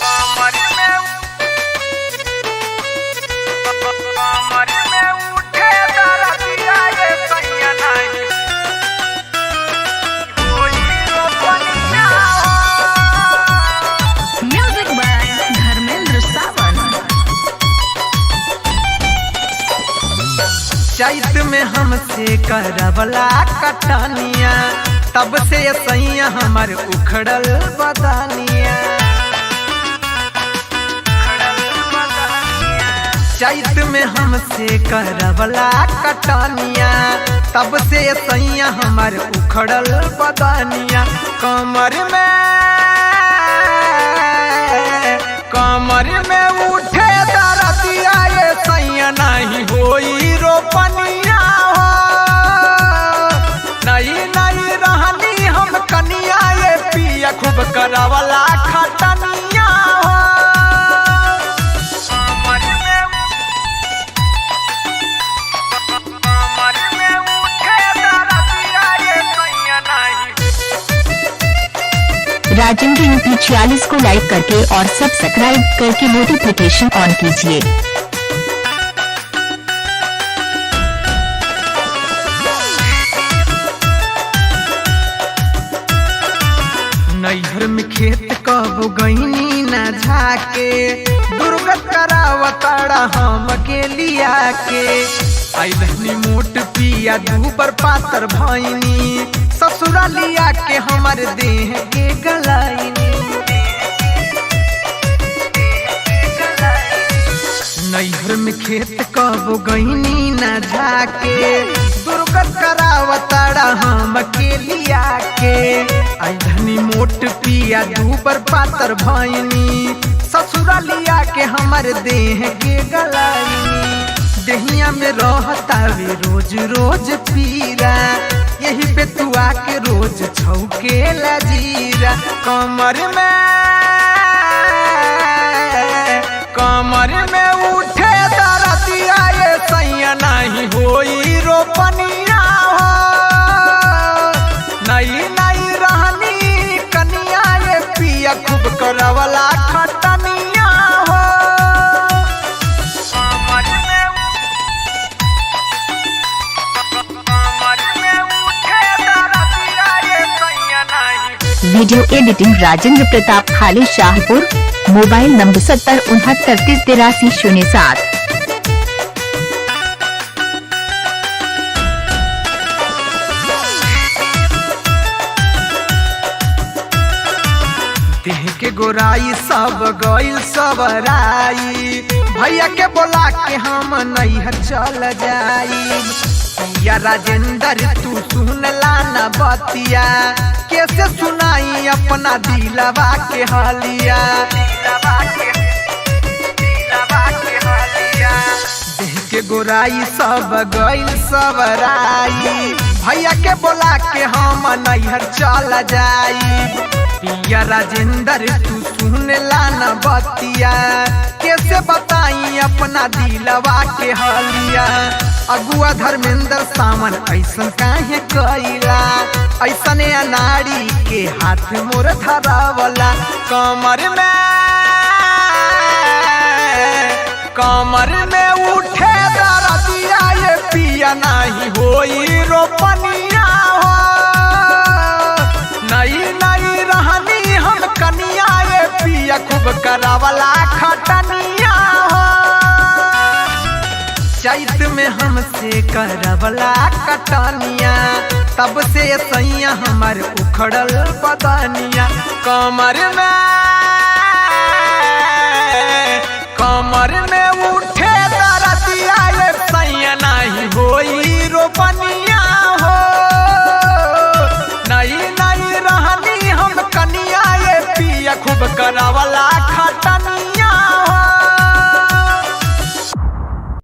कमर में उठे दरदिया ये सैया नहीं होई रोपनिया। म्यूजिक बाय धर्मेंद्र सावन। चैत में हमसे करवला कटनिया, तब से सैया हमर उखड़ल बदनिया। चैत में हमसे करवला कटनिया, तब से सैया हमर उखड़ल बदनिया। कमर में उठे दरदिया ये सैया नहीं होई रोपनिया हो। नहीं नहीं रहनी हम कनिया ये पिया खूब करवला खटनिया हो। कमर में उठे दरदिया ये सैया नहीं। राजेंद्र यूपी 46 को लाइक करके और सब्सक्राइब करके नोटिफिकेशन ऑन कीजिए। नैहर में खेत कब गईनी न झाके, दुर्गत करावताड़ा हम के लिया के। आइलहनी मोट पिया दूबर पातर भईनी, ससुरा लिया के हमर देह के गलाइनी। नैहर में खेत कब गईनी न झाके, दुर्गत करावताड़ा हम के लिया के। आइलहनी मोट पिया दूबर पातर भईनी, ससुरा लिया के हमर देह के गलाइनी। दहिया में रहतावे रोज रोज पीरा, यही पे तू आके रोज छौके लजीरा। कमर में उठे दरदिया ये सैया नहीं होई रोपनिया हो। नहीं नहीं रहनी कनिया ये पिया खूब करवला खटनिया हो। कमर में उठे दरदिया ये सैया नहीं। वीडियो एडिटिंग राजेंद्र प्रताप खाली शाहपुर। Mobile number 7069338307। देह के गोराई सब गइल सबराई, भैया के बोला के हम नैहर चल जाई। या राजेंद्र तू सुन ला न बतिया, कैसे सुनाई अपना दिलवा के हालिया। देह के गोराई सब गइल सबराई, भैया के बोला के हम नैहर चल जाई। पिया राजेंद्र तू सुन ला न बतिया, कैसे बताई अपना दिलवा के हालिया। अगुआ धर्मेंद्र सावन ऐसन काहे कइला, ऐसने अनाड़ी के हाथ मोर धरावला। कमर में उठे दरदिया ये पिया नहीं होई रोपनिया हो। नहीं नहीं रहनी हम कनिया ये पिया खूब करवला खटनिया हो। चैत में हमसे करवला कटनिया, तब से सैया हमर उखड़ल बदनिया। कमर में